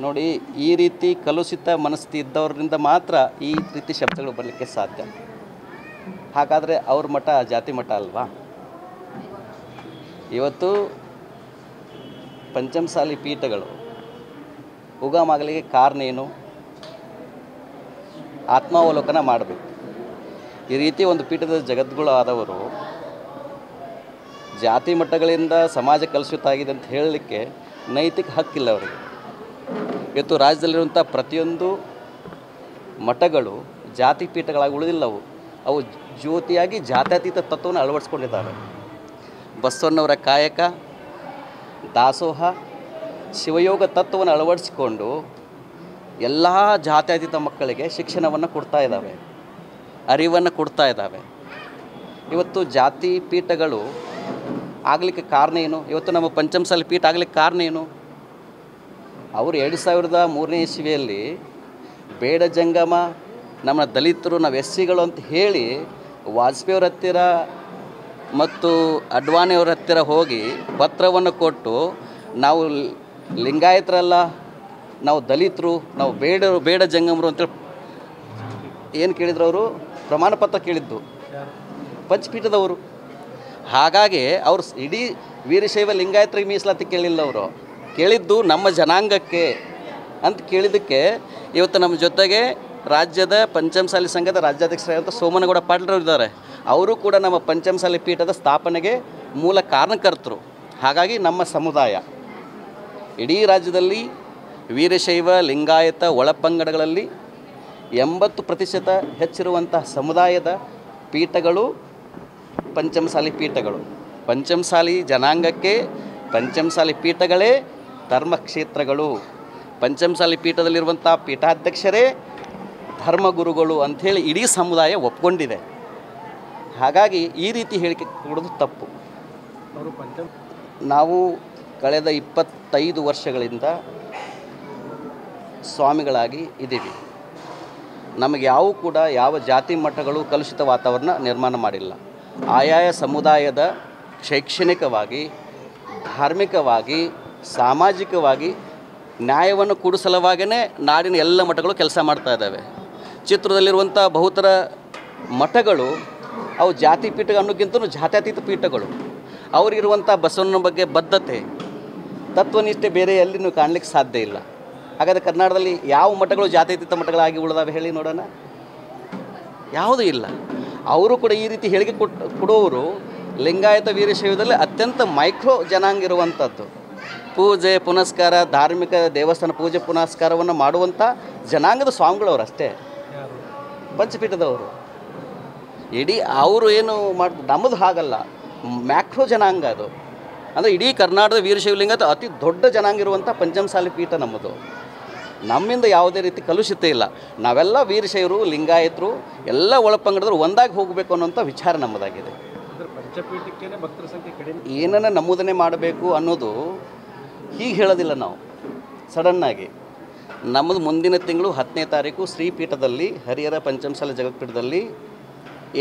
ನೋಡಿ, ಈ ರೀತಿ ಕಲುಷಿತ ಮನಸ್ಥಿತಿ ಇದ್ದವರಿಂದ ಮಾತ್ರ ಈ ರೀತಿ ಶಬ್ದಗಳು ಬರಲಿಕ್ಕೆ ಸಾಧ್ಯ. ಹಾಗಾದರೆ ಅವ್ರ ಮಠ ಜಾತಿ ಮಠ ಅಲ್ವಾ? ಇವತ್ತು ಪಂಚಮಸಾಲಿ ಪೀಠಗಳು ಉಗಮಾಗಲಿಕ್ಕೆ ಕಾರಣ ಏನು? ಆತ್ಮಾವಲೋಕನ ಮಾಡಬೇಕು. ಈ ರೀತಿ ಒಂದು ಪೀಠದ ಜಗದ್ಗುರು ಆದವರು ಜಾತಿ ಮಟ್ಟಗಳಿಂದ ಸಮಾಜ ಕಲುಷಿತ ಆಗಿದೆ ಅಂತ ಹೇಳಲಿಕ್ಕೆ ನೈತಿಕ ಹಕ್ಕಿಲ್ಲ ಅವರಿಗೆ. ಇವತ್ತು ರಾಜ್ಯದಲ್ಲಿರುವಂಥ ಪ್ರತಿಯೊಂದು ಮಠಗಳು ಜಾತಿ ಪೀಠಗಳಾಗಿ ಉಳಿದಿಲ್ಲವು. ಅವು ಜ್ಯೋತಿಯಾಗಿ ಜಾತ್ಯತೀತ ತತ್ವವನ್ನು ಅಳವಡಿಸ್ಕೊಂಡಿದ್ದಾವೆ. ಬಸವಣ್ಣವರ ಕಾಯಕ, ದಾಸೋಹ, ಶಿವಯೋಗ ತತ್ವವನ್ನು ಅಳವಡಿಸಿಕೊಂಡು ಎಲ್ಲ ಜಾತ್ಯತೀತ ಮಕ್ಕಳಿಗೆ ಶಿಕ್ಷಣವನ್ನು ಕೊಡ್ತಾ ಇದ್ದಾವೆ, ಅರಿವನ್ನು ಕೊಡ್ತಾ ಇದ್ದಾವೆ. ಇವತ್ತು ಜಾತಿ ಪೀಠಗಳು ಆಗಲಿಕ್ಕೆ ಕಾರಣ ಏನು? ಇವತ್ತು ನಮ್ಮ ಪಂಚಮಸಾಲಿ ಪೀಠ ಆಗಲಿಕ್ಕೆ ಕಾರಣ ಏನು? ಅವರು 2003ನೇ ಇಸ್ವಿಯಲ್ಲಿ ಬೇಡ ಜಂಗಮ, ನಮ್ಮ ದಲಿತರು, ನಾವು ಎಸ್ಸಿಗಳು ಅಂತ ಹೇಳಿ ವಾಜಪೇಯಿಯವ್ರ ಹತ್ತಿರ ಮತ್ತು ಅಡ್ವಾಣಿಯವ್ರ ಹತ್ತಿರ ಹೋಗಿ ಪತ್ರವನ್ನು ಕೊಟ್ಟು, ನಾವು ಲಿಂಗಾಯತರಲ್ಲ, ನಾವು ದಲಿತರು, ನಾವು ಬೇಡ ಜಂಗಮರು ಅಂತೇಳಿ ಏನು ಕೇಳಿದ್ರು? ಅವರು ಪ್ರಮಾಣ ಪತ್ರ ಕೇಳಿದ್ದು ಪಂಚಪೀಠದವರು. ಹಾಗಾಗಿ ಅವರು ಇಡೀ ವೀರಶೈವ ಲಿಂಗಾಯತರಿಗೆ ಮೀಸಲಾತಿ ಕೇಳಿಲ್ಲ. ಅವರು ಕೇಳಿದ್ದು ನಮ್ಮ ಜನಾಂಗಕ್ಕೆ ಅಂತ ಕೇಳಿದ್ದಕ್ಕೆ ಇವತ್ತು ನಮ್ಮ ಜೊತೆಗೆ ರಾಜ್ಯದ ಪಂಚಮಸಾಲಿ ಸಂಘದ ರಾಜ್ಯಾಧ್ಯಕ್ಷರಾದಂಥ ಸೋಮನಗೌಡ ಪಾಟೀಲ್ರು ಇದ್ದಾರೆ. ಅವರು ಕೂಡ ನಮ್ಮ ಪಂಚಮಸಾಲಿ ಪೀಠದ ಸ್ಥಾಪನೆಗೆ ಮೂಲ ಕಾರಣಕರ್ತರು. ಹಾಗಾಗಿ ನಮ್ಮ ಸಮುದಾಯ ಇಡೀ ರಾಜ್ಯದಲ್ಲಿ ವೀರಶೈವ ಲಿಂಗಾಯತ ಒಳಪಂಗಡಗಳಲ್ಲಿ 80% ಹೆಚ್ಚಿರುವಂಥ ಸಮುದಾಯದ ಪೀಠಗಳು ಪಂಚಮಸಾಲಿ ಪೀಠಗಳು. ಪಂಚಮಸಾಲಿ ಜನಾಂಗಕ್ಕೆ ಪಂಚಮಸಾಲಿ ಪೀಠಗಳೇ ಧರ್ಮಕ್ಷೇತ್ರಗಳು. ಪಂಚಮಸಾಲಿ ಪೀಠದಲ್ಲಿರುವಂಥ ಪೀಠಾಧ್ಯಕ್ಷರೇ ಧರ್ಮಗುರುಗಳು ಅಂಥೇಳಿ ಇಡೀ ಸಮುದಾಯ ಒಪ್ಕೊಂಡಿದೆ. ಹಾಗಾಗಿ ಈ ರೀತಿ ಹೇಳಿಕೆ ಕೊಡೋದು ತಪ್ಪು. ನಾವು ಕಳೆದ 25 ವರ್ಷಗಳಿಂದ ಸ್ವಾಮಿಗಳಾಗಿ ಇದ್ದೀವಿ. ನಮಗೆ ಯಾವ ಜಾತಿ ಮಟ್ಟಗಳು ಕಲುಷಿತ ವಾತಾವರಣ ನಿರ್ಮಾಣ ಮಾಡಿಲ್ಲ. ಆಯಾಯ ಸಮುದಾಯದ ಶೈಕ್ಷಣಿಕವಾಗಿ, ಧಾರ್ಮಿಕವಾಗಿ, ಸಾಮಾಜಿಕವಾಗಿ ನ್ಯಾಯವನ್ನು ಕೊಡೋ ಸಲುವಾಗಿಯೇ ನಾಡಿನ ಎಲ್ಲ ಮಠಗಳು ಕೆಲಸ ಮಾಡ್ತಾ ಇದ್ದಾವೆ. ಚಿತ್ರದಲ್ಲಿರುವಂಥ ಬಹುತರ ಮಠಗಳು ಅವು ಜಾತಿ ಪೀಠ ಅನ್ನೋಕ್ಕಿಂತಲೂ ಜಾತ್ಯತೀತ ಪೀಠಗಳು. ಅವರಿರುವಂಥ ಬಸವಣ್ಣನ ಬಗ್ಗೆ ಬದ್ಧತೆ, ತತ್ವನಿಷ್ಠೆ ಬೇರೆ ಎಲ್ಲಿನೂ ಕಾಣಲಿಕ್ಕೆ ಸಾಧ್ಯ ಇಲ್ಲ. ಹಾಗಾದರೆ ಕರ್ನಾಟಕದಲ್ಲಿ ಯಾವ ಮಠಗಳು ಜಾತ್ಯತೀತ ಮಠಗಳಾಗಿ ಉಳಿದಾವೆ ಹೇಳಿ ನೋಡೋಣ? ಯಾವುದೂ ಇಲ್ಲ. ಅವರು ಕೂಡ ಈ ರೀತಿ ಹೇಳಿಕೆ ಕೊಡುವವರು ಲಿಂಗಾಯತ ವೀರಶೈವದಲ್ಲಿ ಅತ್ಯಂತ ಮೈಕ್ರೋ ಜನಾಂಗ ಇರುವಂಥದ್ದು. ಪೂಜೆ ಪುನಸ್ಕಾರ, ಧಾರ್ಮಿಕ ದೇವಸ್ಥಾನ ಪೂಜೆ ಪುನಸ್ಕಾರವನ್ನು ಮಾಡುವಂಥ ಜನಾಂಗದ ಸ್ವಾಮಿಗಳವರು ಅಷ್ಟೇ, ಪಂಚಪೀಠದವರು. ಇಡೀ ಅವರು ಏನು ನಮ್ಮದು ಹಾಗಲ್ಲ, ಮ್ಯಾಕ್ರೋ ಜನಾಂಗ ಅದು. ಅಂದರೆ ಇಡೀ ಕರ್ನಾಟಕದ ವೀರಶೈವ ಲಿಂಗಾಯತ ಅತಿ ದೊಡ್ಡ ಜನಾಂಗ ಇರುವಂಥ ಪಂಚಮಸಾಲಿ ಪೀಠ ನಮ್ಮದು. ನಮ್ಮಿಂದ ಯಾವುದೇ ರೀತಿ ಕಲುಷಿತ ಇಲ್ಲ. ನಾವೆಲ್ಲ ವೀರಶೈವರು, ಲಿಂಗಾಯತರು, ಎಲ್ಲ ಒಳಪಂಗಡದ್ರು ಒಂದಾಗಿ ಹೋಗಬೇಕು ಅನ್ನೋಂಥ ವಿಚಾರ ನಮ್ಮದಾಗಿದೆ. ಏನನ್ನ ನಮೂದನೆ ಮಾಡಬೇಕು ಅನ್ನೋದು ಹೀಗೆ ಹೇಳೋದಿಲ್ಲ ನಾವು ಸಡನ್ನಾಗಿ. ನಮ್ಮದು ಮುಂದಿನ ತಿಂಗಳು 10ನೇ ತಾರೀಕು ಶ್ರೀಪೀಠದಲ್ಲಿ, ಹರಿಹರ ಪಂಚಮಸಾಲಿ ಜಗತ್ಪೀಠದಲ್ಲಿ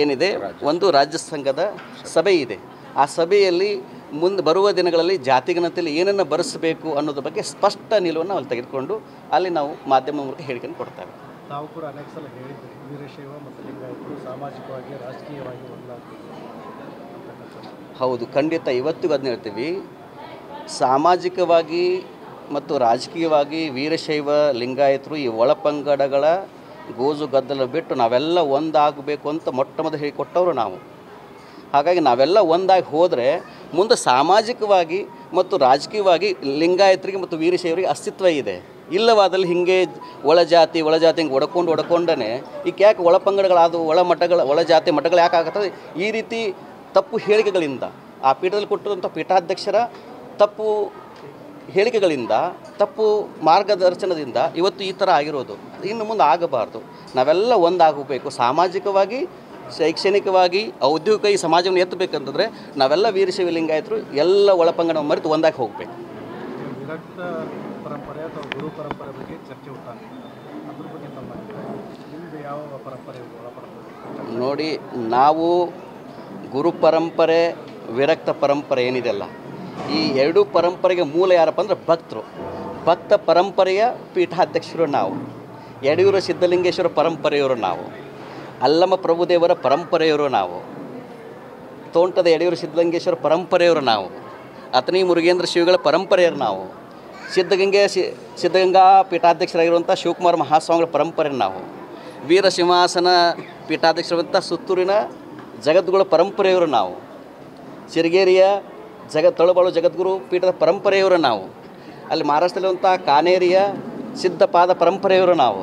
ಏನಿದೆ, ಒಂದು ರಾಜ್ಯ ಸಂಘದ ಸಭೆ ಇದೆ. ಆ ಸಭೆಯಲ್ಲಿ ಮುಂದೆ ಬರುವ ದಿನಗಳಲ್ಲಿ ಜಾತಿಗಣತಿಯಲ್ಲಿ ಏನನ್ನು ಬರೆಸಬೇಕು ಅನ್ನೋದ್ರ ಬಗ್ಗೆ ಸ್ಪಷ್ಟ ನಿಲುವನ್ನು ಅಲ್ಲಿ ತೆಗೆದುಕೊಂಡು ಅಲ್ಲಿ ನಾವು ಮಾಧ್ಯಮ ಮೂಲಕ ಹೇಳಿಕೆಯನ್ನು ಕೊಡ್ತೇವೆ. ನಾವು ಕೂಡ ಅನೇಕ ಸಲ ಹೇಳಿದ್ವಿ, ವೀರಶೈವ ಮತ್ತು ಲಿಂಗಾಯತರು ಸಾಮಾಜಿಕವಾಗಿ, ರಾಜಕೀಯವಾಗಿ ಒಂದಾಗಬೇಕು. ಹೌದು, ಖಂಡಿತ ಇವತ್ತಿಗೂ ಅದನ್ನ ಹೇಳ್ತೀವಿ. ಸಾಮಾಜಿಕವಾಗಿ ಮತ್ತು ರಾಜಕೀಯವಾಗಿ ವೀರಶೈವ ಲಿಂಗಾಯತರು ಈ ಒಳಪಂಗಡಗಳ ಗೋಜು ಗದ್ದಲ ಬಿಟ್ಟು ನಾವೆಲ್ಲ ಒಂದಾಗಬೇಕು ಅಂತ ಮೊಟ್ಟ ಮೊದಲು ಹೇಳಿಕೊಟ್ಟವರು ನಾವು. ಹಾಗಾಗಿ ನಾವೆಲ್ಲ ಒಂದಾಗಿ ಹೋದರೆ ಮುಂದೆ ಸಾಮಾಜಿಕವಾಗಿ ಮತ್ತು ರಾಜಕೀಯವಾಗಿ ಲಿಂಗಾಯತರಿಗೆ ಮತ್ತು ವೀರಶೈವರಿಗೆ ಅಸ್ತಿತ್ವ ಇದೆ. ಇಲ್ಲವಾದಲ್ಲಿ ಹೀಗೆ ಒಳಜಾತಿ ಹಿಂಗೆ ಒಡ್ಕೊಂಡೇ ಈಗ ಯಾಕೆ ಒಳಪಂಗಡಗಳಾದವು, ಒಳಜಾತಿ ಮಠಗಳು ಯಾಕೆ ಆಗತ್ತವೆ? ಈ ರೀತಿ ತಪ್ಪು ಹೇಳಿಕೆಗಳಿಂದ, ಆ ಪೀಠದಲ್ಲಿ ಕೊಟ್ಟಿರುವಂಥ ಪೀಠಾಧ್ಯಕ್ಷರ ತಪ್ಪು ಹೇಳಿಕೆಗಳಿಂದ, ತಪ್ಪು ಮಾರ್ಗದರ್ಶನದಿಂದ ಇವತ್ತು ಈ ಥರ ಆಗಿರೋದು. ಇನ್ನು ಮುಂದೆ ಆಗಬಾರ್ದು. ನಾವೆಲ್ಲ ಒಂದಾಗಬೇಕು. ಸಾಮಾಜಿಕವಾಗಿ, ಶೈಕ್ಷಣಿಕವಾಗಿ, ಔದ್ಯೋಗಿಕ ಈ ಸಮಾಜವನ್ನು ಎತ್ತಬೇಕಂತಂದರೆ ನಾವೆಲ್ಲ ವೀರಶೈವ ಲಿಂಗಾಯತರು ಎಲ್ಲ ಒಳಪಂಗಡ ಮರೆತು ಒಂದಾಗಿ ಹೋಗಬೇಕು. ವಿರಕ್ತ ಪರಂಪರೆ ಅಥವಾ ಗುರು ಪರಂಪರೆ ಬಗ್ಗೆ ಚರ್ಚೆ ಉಂಟಾಗ್ತದೆ. ಅದ್ರ ಬಗ್ಗೆ ನಿಮ್ಮದು ಯಾವ ಪರಂಪರೆ? ನೋಡಿ, ನಾವು ಗುರು ಪರಂಪರೆ, ವಿರಕ್ತ ಪರಂಪರೆ ಏನಿದೆಯಲ್ಲ, ಈ ಎರಡೂ ಪರಂಪರೆಗೆ ಮೂಲ ಯಾರಪ್ಪ ಅಂದರೆ ಭಕ್ತರು. ಭಕ್ತ ಪರಂಪರೆಯ ಪೀಠಾಧ್ಯಕ್ಷರು ನಾವು, ಯಡಿಯೂರು ಸಿದ್ಧಲಿಂಗೇಶ್ವರ ಪರಂಪರೆಯವರು ನಾವು, ಅಲ್ಲಮ ಪ್ರಭುದೇವರ ಪರಂಪರೆಯವರು ನಾವು, ತೋಂಟದ ಯಡಿಯೂರು ಸಿದ್ಧಲಿಂಗೇಶ್ವರ ಪರಂಪರೆಯವರು ನಾವು, ಅತನಿ ಮುರುಗೇಂದ್ರ ಶಿವಗಳ ಪರಂಪರೆಯವರು ನಾವು, ಸಿದ್ಧಗಂಗಾ ಪೀಠಾಧ್ಯಕ್ಷರಾಗಿರುವಂಥ ಶಿವಕುಮಾರ ಮಹಾಸ್ವಾಮಿಗಳ ಪರಂಪರೆ ನಾವು, ವೀರ ಸಿಂಹಾಸನ ಪೀಠಾಧ್ಯಕ್ಷರಾದಂಥ ಸುತ್ತೂರಿನ ಜಗದ್ಗುರು ಪರಂಪರೆಯವರು ನಾವು, ಸಿರಿಗೇರಿಯ ತಳುಬಾಳು ಜಗದ್ಗುರು ಪೀಠದ ಪರಂಪರೆಯವರು ನಾವು, ಅಲ್ಲಿ ಮಹಾರಾಷ್ಟ್ರದಲ್ಲಿರುವಂಥ ಕಾನೇರಿಯ ಸಿದ್ಧಪಾದ ಪರಂಪರೆಯವರು ನಾವು,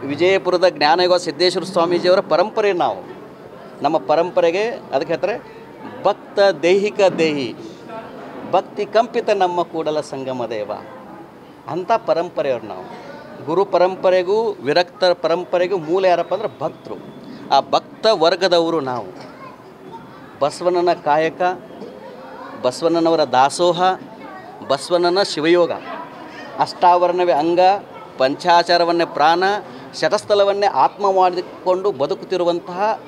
ವಿಜಯಪುರದ ಜ್ಞಾನಯೋಗ ಸಿದ್ದೇಶ್ವರ ಸ್ವಾಮೀಜಿಯವರ ಪರಂಪರೆ ನಾವು. ನಮ್ಮ ಪರಂಪರೆಗೆ ಅದಕ್ಕೆ ಹೇಳ್ತಾರೆ ಭಕ್ತ ದೈಹಿಕ ದೇಹಿ, ಭಕ್ತಿ ಕಂಪಿತ ನಮ್ಮ ಕೂಡಲ ಸಂಗಮ ದೇವ, ಅಂಥ ಪರಂಪರೆಯವರು ನಾವು. ಗುರು ಪರಂಪರೆಗೂ ವಿರಕ್ತ ಪರಂಪರೆಗೂ ಮೂಲ ಯಾರಪ್ಪ ಅಂದ್ರೆ ಭಕ್ತರು. ಆ ಭಕ್ತ ವರ್ಗದವರು ನಾವು. ಬಸವಣ್ಣನ ಕಾಯಕ, ಬಸವಣ್ಣನವರ ದಾಸೋಹ, ಬಸವಣ್ಣನ ಶಿವಯೋಗ, ಅಷ್ಟಾವರಣವೇ ಅಂಗ, ಪಂಚಾಚಾರವನ್ನೇ ಪ್ರಾಣ, ಶತಸ್ಥಲವನ್ನೇ ಆತ್ಮ ಮಾಡಿಕೊಂಡು ಬದುಕುತ್ತಿರುವಂತಹ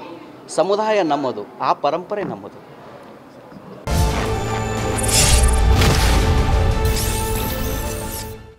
ಸಮುದಾಯ ನಮ್ಮದು. ಆ ಪರಂಪರೆ ನಮ್ಮದು.